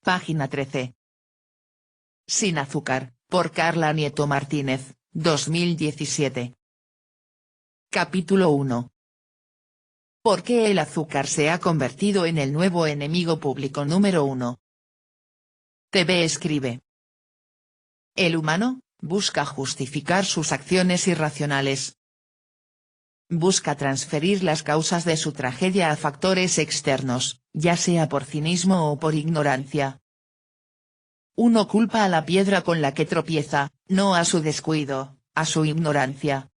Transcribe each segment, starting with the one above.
página 13. Sin azúcar, por Carla Nieto Martínez, 2017. Capítulo 1. ¿Por qué el azúcar se ha convertido en el nuevo enemigo público número 1? TV escribe. El humano busca justificar sus acciones irracionales. Busca transferir las causas de su tragedia a factores externos, ya sea por cinismo o por ignorancia. Uno culpa a la piedra con la que tropieza, no a su descuido, a su ignorancia.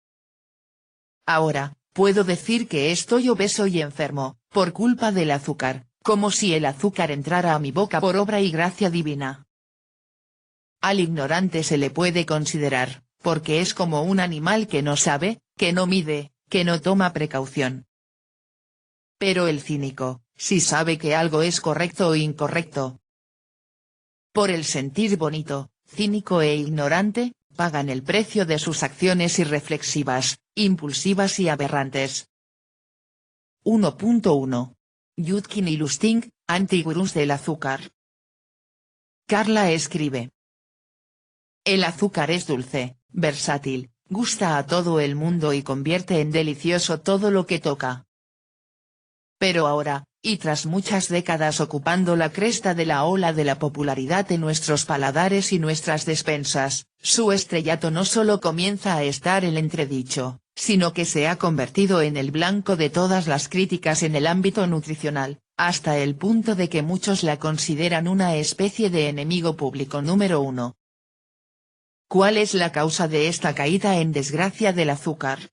Ahora, puedo decir que estoy obeso y enfermo, por culpa del azúcar, como si el azúcar entrara a mi boca por obra y gracia divina. Al ignorante se le puede considerar, porque es como un animal que no sabe, que no mide, que no toma precaución. Pero el cínico, sí sabe que algo es correcto o incorrecto. Por el sentir bonito, cínico e ignorante, pagan el precio de sus acciones irreflexivas, impulsivas y aberrantes. 1.1. Yudkin y Lustig, antigurús del azúcar. Carla escribe. El azúcar es dulce, versátil, gusta a todo el mundo y convierte en delicioso todo lo que toca. Pero ahora, y tras muchas décadas ocupando la cresta de la ola de la popularidad en nuestros paladares y nuestras despensas, su estrellato no solo comienza a estar en entredicho, sino que se ha convertido en el blanco de todas las críticas en el ámbito nutricional, hasta el punto de que muchos la consideran una especie de enemigo público número 1. ¿Cuál es la causa de esta caída en desgracia del azúcar?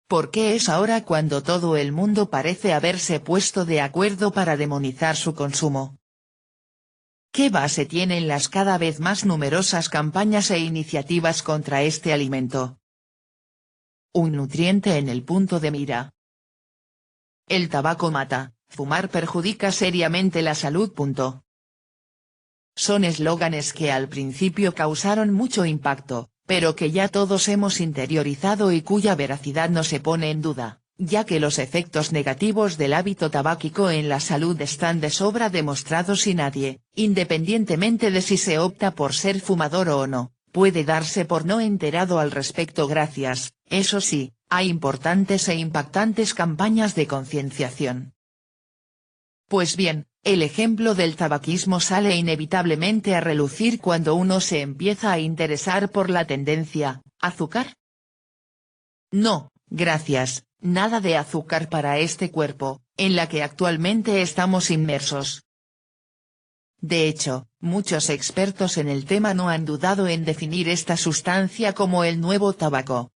¿Por qué es ahora cuando todo el mundo parece haberse puesto de acuerdo para demonizar su consumo? ¿Qué base tienen las cada vez más numerosas campañas e iniciativas contra este alimento? Un nutriente en el punto de mira. El tabaco mata, fumar perjudica seriamente la salud. Son eslóganes que al principio causaron mucho impacto, pero que ya todos hemos interiorizado y cuya veracidad no se pone en duda, ya que los efectos negativos del hábito tabáquico en la salud están de sobra demostrados y nadie, independientemente de si se opta por ser fumador o no, puede darse por no enterado al respecto gracias, eso sí, a importantes e impactantes campañas de concienciación. Pues bien, el ejemplo del tabaquismo sale inevitablemente a relucir cuando uno se empieza a interesar por la tendencia, ¿azúcar? No, gracias, nada de azúcar para este cuerpo, en la que actualmente estamos inmersos. De hecho, muchos expertos en el tema no han dudado en definir esta sustancia como el nuevo tabaco.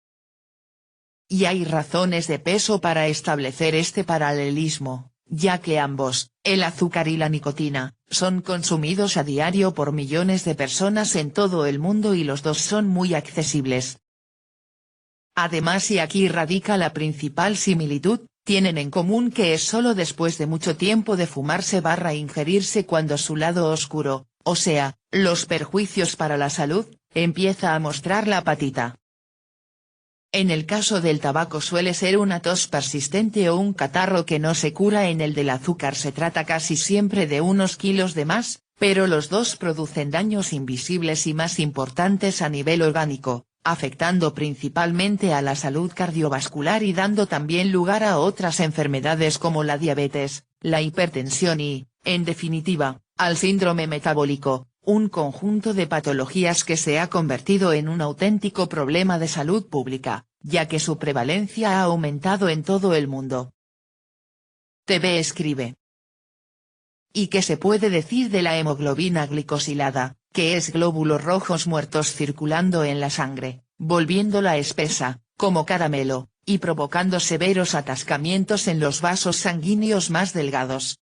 Y hay razones de peso para establecer este paralelismo, ya que ambos, el azúcar y la nicotina, son consumidos a diario por millones de personas en todo el mundo y los dos son muy accesibles. Además, y aquí radica la principal similitud, tienen en común que es solo después de mucho tiempo de fumarse / ingerirse cuando su lado oscuro, o sea, los perjuicios para la salud, empieza a mostrar la patita. En el caso del tabaco suele ser una tos persistente o un catarro que no se cura. En el del azúcar se trata casi siempre de unos kilos de más, pero los dos producen daños invisibles y más importantes a nivel orgánico, afectando principalmente a la salud cardiovascular y dando también lugar a otras enfermedades como la diabetes, la hipertensión y, en definitiva, al síndrome metabólico, un conjunto de patologías que se ha convertido en un auténtico problema de salud pública, ya que su prevalencia ha aumentado en todo el mundo. TV escribe. ¿Y qué se puede decir de la hemoglobina glicosilada, que es glóbulos rojos muertos circulando en la sangre, volviéndola espesa, como caramelo, y provocando severos atascamientos en los vasos sanguíneos más delgados?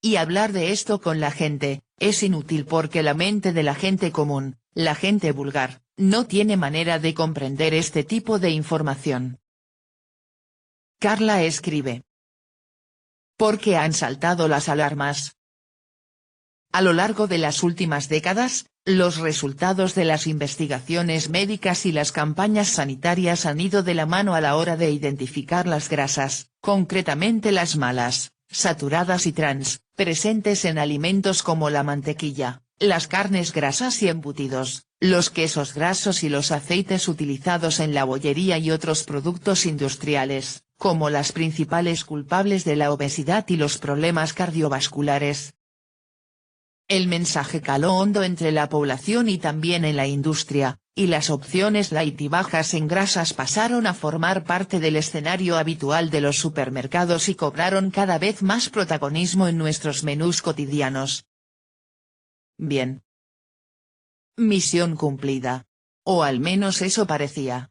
Y hablar de esto con la gente, es inútil porque la mente de la gente común, la gente vulgar, no tiene manera de comprender este tipo de información. Carla escribe. ¿Por qué han saltado las alarmas? A lo largo de las últimas décadas, los resultados de las investigaciones médicas y las campañas sanitarias han ido de la mano a la hora de identificar las grasas, concretamente las malas, saturadas y trans, presentes en alimentos como la mantequilla, las carnes grasas y embutidos, los quesos grasos y los aceites utilizados en la bollería y otros productos industriales, como las principales culpables de la obesidad y los problemas cardiovasculares. El mensaje caló hondo entre la población y también en la industria, y las opciones light y bajas en grasas pasaron a formar parte del escenario habitual de los supermercados y cobraron cada vez más protagonismo en nuestros menús cotidianos. Bien. Misión cumplida. O al menos eso parecía.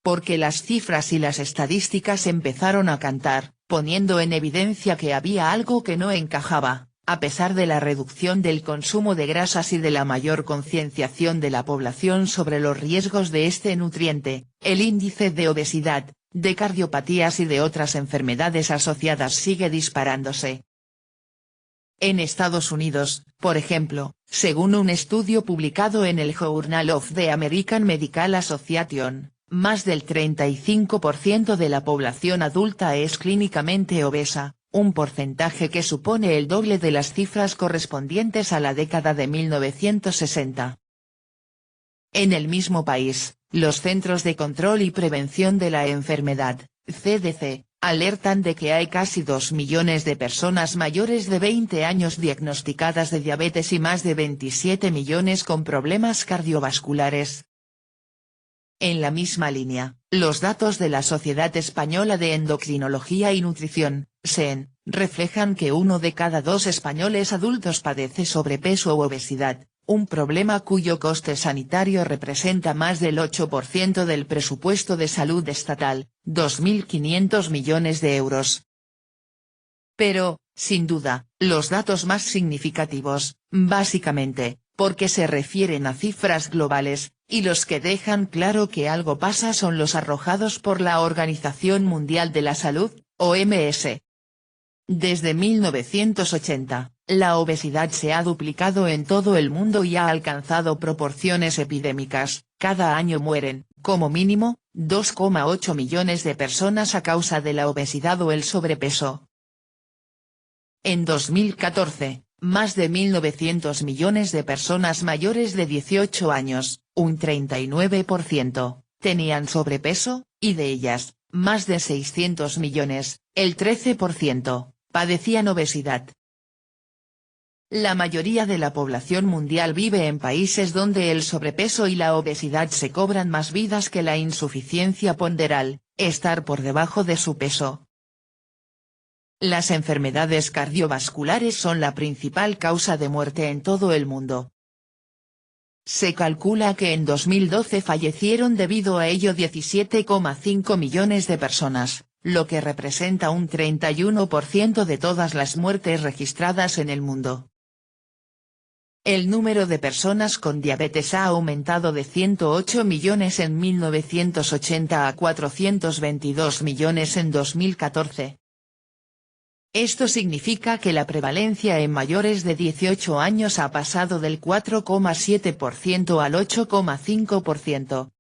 Porque las cifras y las estadísticas empezaron a cantar, poniendo en evidencia que había algo que no encajaba. A pesar de la reducción del consumo de grasas y de la mayor concienciación de la población sobre los riesgos de este nutriente, el índice de obesidad, de cardiopatías y de otras enfermedades asociadas sigue disparándose. En Estados Unidos, por ejemplo, según un estudio publicado en el Journal of the American Medical Association, más del 35% de la población adulta es clínicamente obesa, un porcentaje que supone el doble de las cifras correspondientes a la década de 1960. En el mismo país, los Centros de Control y Prevención de la Enfermedad, CDC, alertan de que hay casi 2 millones de personas mayores de 20 años diagnosticadas de diabetes y más de 27 millones con problemas cardiovasculares. En la misma línea, los datos de la Sociedad Española de Endocrinología y Nutrición, SEN, reflejan que 1 de cada 2 españoles adultos padece sobrepeso u obesidad, un problema cuyo coste sanitario representa más del 8% del presupuesto de salud estatal, 2.500 millones de euros. Pero, sin duda, los datos más significativos, básicamente, porque se refieren a cifras globales, y los que dejan claro que algo pasa son los arrojados por la Organización Mundial de la Salud, OMS. Desde 1980, la obesidad se ha duplicado en todo el mundo y ha alcanzado proporciones epidémicas, cada año mueren, como mínimo, 2,8 millones de personas a causa de la obesidad o el sobrepeso. En 2014, más de 1.900 millones de personas mayores de 18 años, un 39%, tenían sobrepeso, y de ellas, más de 600 millones, el 13%, padecían obesidad. La mayoría de la población mundial vive en países donde el sobrepeso y la obesidad se cobran más vidas que la insuficiencia ponderal, estar por debajo de su peso. Las enfermedades cardiovasculares son la principal causa de muerte en todo el mundo. Se calcula que en 2012 fallecieron debido a ello 17,5 millones de personas, lo que representa un 31% de todas las muertes registradas en el mundo. El número de personas con diabetes ha aumentado de 108 millones en 1980 a 422 millones en 2014. Esto significa que la prevalencia en mayores de 18 años ha pasado del 4,7% al 8,5%.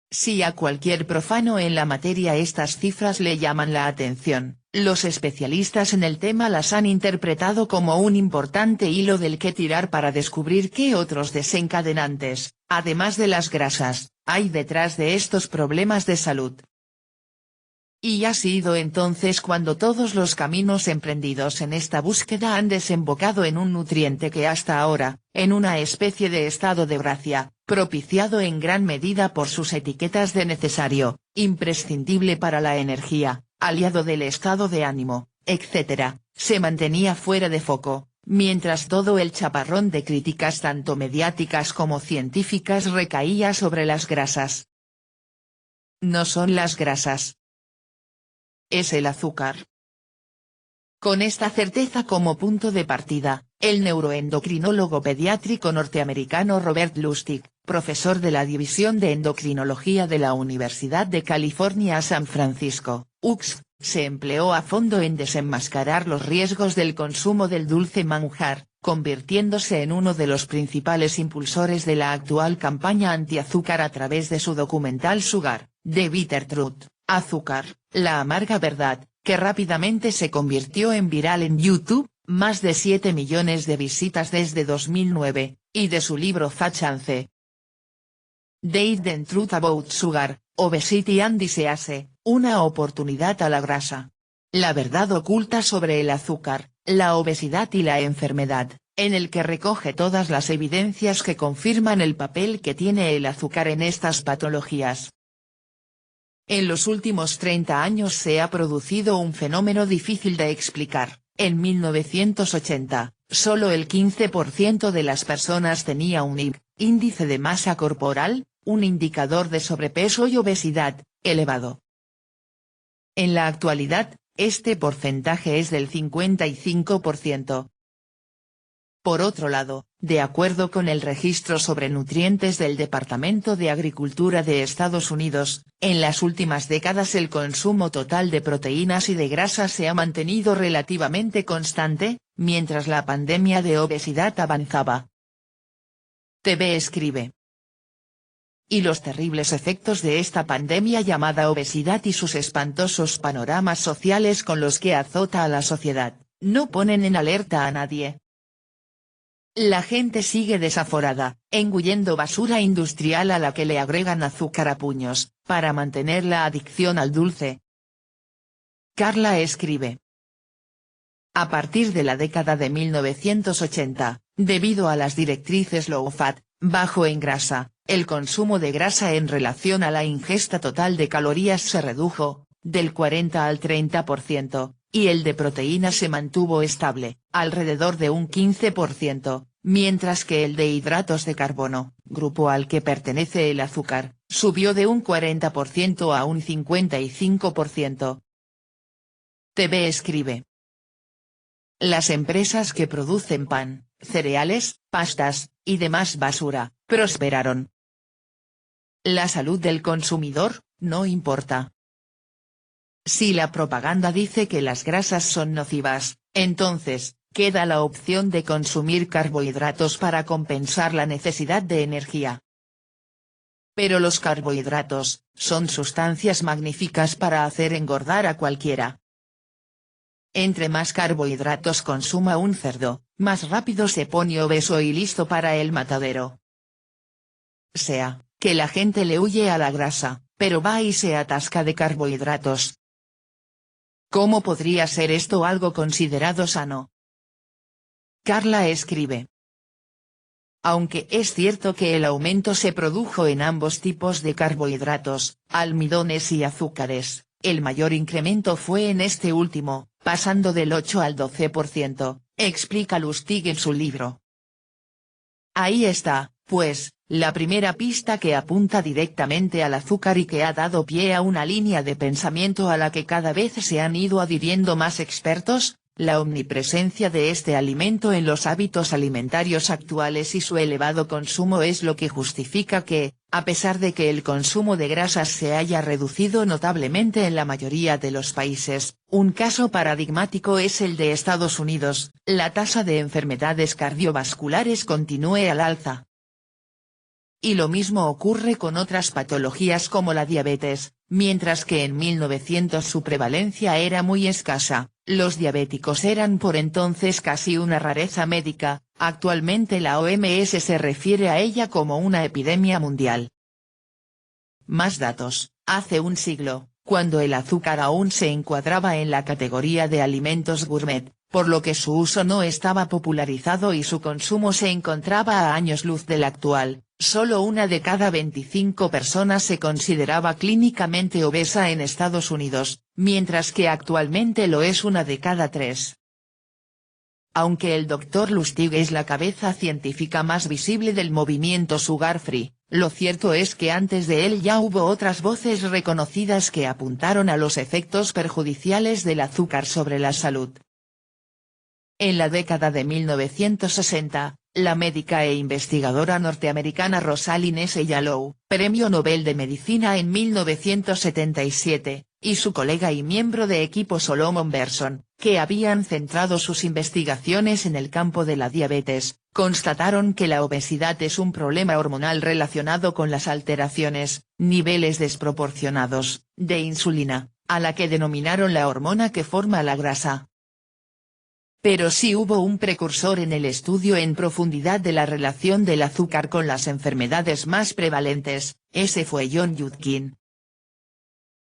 Si a cualquier profano en la materia estas cifras le llaman la atención, los especialistas en el tema las han interpretado como un importante hilo del que tirar para descubrir qué otros desencadenantes, además de las grasas, hay detrás de estos problemas de salud. Y ha sido entonces cuando todos los caminos emprendidos en esta búsqueda han desembocado en un nutriente que hasta ahora, en una especie de estado de gracia, propiciado en gran medida por sus etiquetas de necesario, imprescindible para la energía, aliado del estado de ánimo, etc., se mantenía fuera de foco, mientras todo el chaparrón de críticas tanto mediáticas como científicas recaía sobre las grasas. No son las grasas. Es el azúcar. Con esta certeza como punto de partida, el neuroendocrinólogo pediátrico norteamericano Robert Lustig, profesor de la División de Endocrinología de la Universidad de California San Francisco, UCSF, se empleó a fondo en desenmascarar los riesgos del consumo del dulce manjar, convirtiéndose en uno de los principales impulsores de la actual campaña antiazúcar a través de su documental Sugar, The Bitter Truth, Azúcar, la amarga verdad, que rápidamente se convirtió en viral en YouTube, más de 7 millones de visitas desde 2009, y de su libro Fat Chance. The Truth About Sugar, Obesity and Disease, una oportunidad a la grasa. La verdad oculta sobre el azúcar, la obesidad y la enfermedad, en el que recoge todas las evidencias que confirman el papel que tiene el azúcar en estas patologías. En los últimos 30 años se ha producido un fenómeno difícil de explicar. En 1980, solo el 15% de las personas tenía un IMC, índice de masa corporal, un indicador de sobrepeso y obesidad, elevado. En la actualidad, este porcentaje es del 55%. Por otro lado, de acuerdo con el Registro sobre Nutrientes del Departamento de Agricultura de Estados Unidos, en las últimas décadas el consumo total de proteínas y de grasas se ha mantenido relativamente constante, mientras la pandemia de obesidad avanzaba. TV escribe. Y los terribles efectos de esta pandemia llamada obesidad y sus espantosos panoramas sociales con los que azota a la sociedad, no ponen en alerta a nadie. La gente sigue desaforada, engullendo basura industrial a la que le agregan azúcar a puños, para mantener la adicción al dulce. Carla escribe. A partir de la década de 1980, debido a las directrices low fat, bajo en grasa, el consumo de grasa en relación a la ingesta total de calorías se redujo, del 40 al 30%. Y el de proteína se mantuvo estable, alrededor de un 15%, mientras que el de hidratos de carbono, grupo al que pertenece el azúcar, subió de un 40% a un 55%. TV escribe. Las empresas que producen pan, cereales, pastas, y demás basura, prosperaron. La salud del consumidor, no importa. Si la propaganda dice que las grasas son nocivas, entonces, queda la opción de consumir carbohidratos para compensar la necesidad de energía. Pero los carbohidratos, son sustancias magníficas para hacer engordar a cualquiera. Entre más carbohidratos consuma un cerdo, más rápido se pone obeso y listo para el matadero. Sea, que la gente le huye a la grasa, pero va y se atasca de carbohidratos. ¿Cómo podría ser esto algo considerado sano? Carla escribe. Aunque es cierto que el aumento se produjo en ambos tipos de carbohidratos, almidones y azúcares, el mayor incremento fue en este último, pasando del 8 al 12%, explica Lustig en su libro. Ahí está, pues, la primera pista que apunta directamente al azúcar y que ha dado pie a una línea de pensamiento a la que cada vez se han ido adhiriendo más expertos, la omnipresencia de este alimento en los hábitos alimentarios actuales y su elevado consumo es lo que justifica que, a pesar de que el consumo de grasas se haya reducido notablemente en la mayoría de los países, un caso paradigmático es el de Estados Unidos, la tasa de enfermedades cardiovasculares continúe al alza. Y lo mismo ocurre con otras patologías como la diabetes, mientras que en 1900 su prevalencia era muy escasa, los diabéticos eran por entonces casi una rareza médica, actualmente la OMS se refiere a ella como una epidemia mundial. Más datos, hace un siglo, cuando el azúcar aún se encuadraba en la categoría de alimentos gourmet, por lo que su uso no estaba popularizado y su consumo se encontraba a años luz del actual, solo una de cada 25 personas se consideraba clínicamente obesa en Estados Unidos, mientras que actualmente lo es una de cada 3. Aunque el Dr. Lustig es la cabeza científica más visible del movimiento Sugar Free, lo cierto es que antes de él ya hubo otras voces reconocidas que apuntaron a los efectos perjudiciales del azúcar sobre la salud. En la década de 1960, la médica e investigadora norteamericana Rosalind S. Yalow, Premio Nobel de Medicina en 1977, y su colega y miembro de equipo Solomon Berson, que habían centrado sus investigaciones en el campo de la diabetes, constataron que la obesidad es un problema hormonal relacionado con las alteraciones, niveles desproporcionados, de insulina, a la que denominaron la hormona que forma la grasa. Pero sí hubo un precursor en el estudio en profundidad de la relación del azúcar con las enfermedades más prevalentes, ese fue John Yudkin.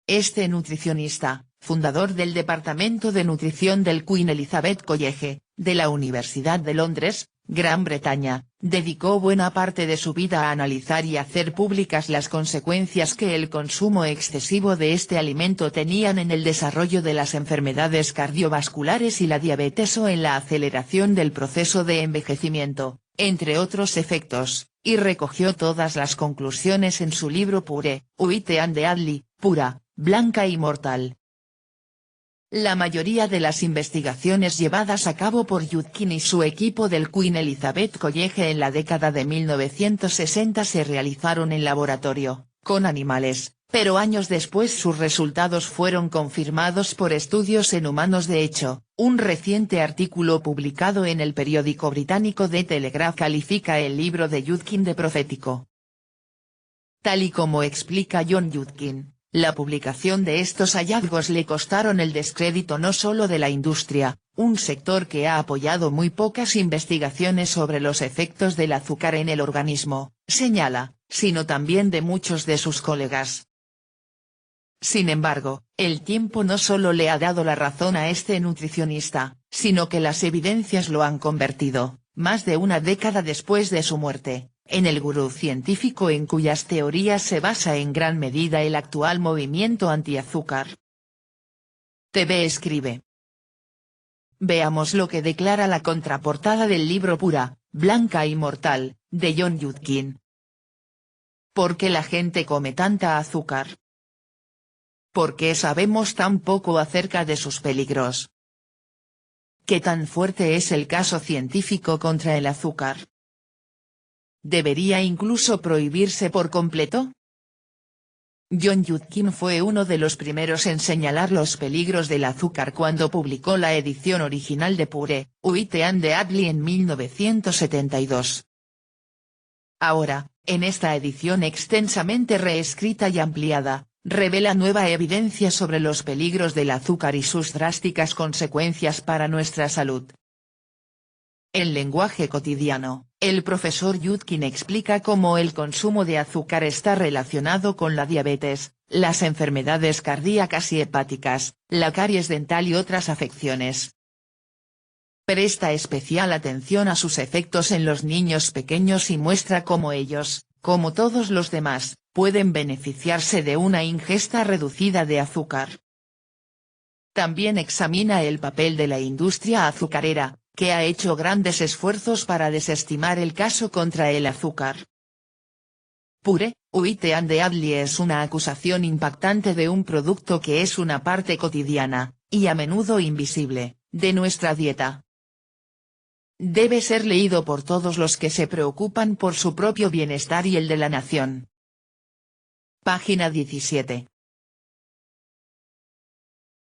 Este nutricionista, fundador del Departamento de Nutrición del Queen Elizabeth College, de la Universidad de Londres, Gran Bretaña, dedicó buena parte de su vida a analizar y hacer públicas las consecuencias que el consumo excesivo de este alimento tenían en el desarrollo de las enfermedades cardiovasculares y la diabetes o en la aceleración del proceso de envejecimiento, entre otros efectos, y recogió todas las conclusiones en su libro Pure, White and Deadly, Pura, Blanca y Mortal. La mayoría de las investigaciones llevadas a cabo por Yudkin y su equipo del Queen Elizabeth College en la década de 1960 se realizaron en laboratorio, con animales, pero años después sus resultados fueron confirmados por estudios en humanos. De hecho, un reciente artículo publicado en el periódico británico The Telegraph califica el libro de Yudkin de profético. Tal y como explica John Yudkin, la publicación de estos hallazgos le costaron el descrédito no solo de la industria, un sector que ha apoyado muy pocas investigaciones sobre los efectos del azúcar en el organismo, señala, sino también de muchos de sus colegas. Sin embargo, el tiempo no solo le ha dado la razón a este nutricionista, sino que las evidencias lo han convertido, más de una década después de su muerte, en el gurú científico en cuyas teorías se basa en gran medida el actual movimiento antiazúcar. TV escribe. Veamos lo que declara la contraportada del libro Pura, Blanca y Mortal, de John Yudkin. ¿Por qué la gente come tanta azúcar? ¿Por qué sabemos tan poco acerca de sus peligros? ¿Qué tan fuerte es el caso científico contra el azúcar? ¿Debería incluso prohibirse por completo? John Yudkin fue uno de los primeros en señalar los peligros del azúcar cuando publicó la edición original de Pure, White and Deadly en 1972. Ahora, en esta edición extensamente reescrita y ampliada, revela nueva evidencia sobre los peligros del azúcar y sus drásticas consecuencias para nuestra salud. En lenguaje cotidiano, el profesor Yudkin explica cómo el consumo de azúcar está relacionado con la diabetes, las enfermedades cardíacas y hepáticas, la caries dental y otras afecciones. Presta especial atención a sus efectos en los niños pequeños y muestra cómo ellos, como todos los demás, pueden beneficiarse de una ingesta reducida de azúcar. También examina el papel de la industria azucarera, que ha hecho grandes esfuerzos para desestimar el caso contra el azúcar. Pure, White and Deadly es una acusación impactante de un producto que es una parte cotidiana, y a menudo invisible, de nuestra dieta. Debe ser leído por todos los que se preocupan por su propio bienestar y el de la nación. Página 17.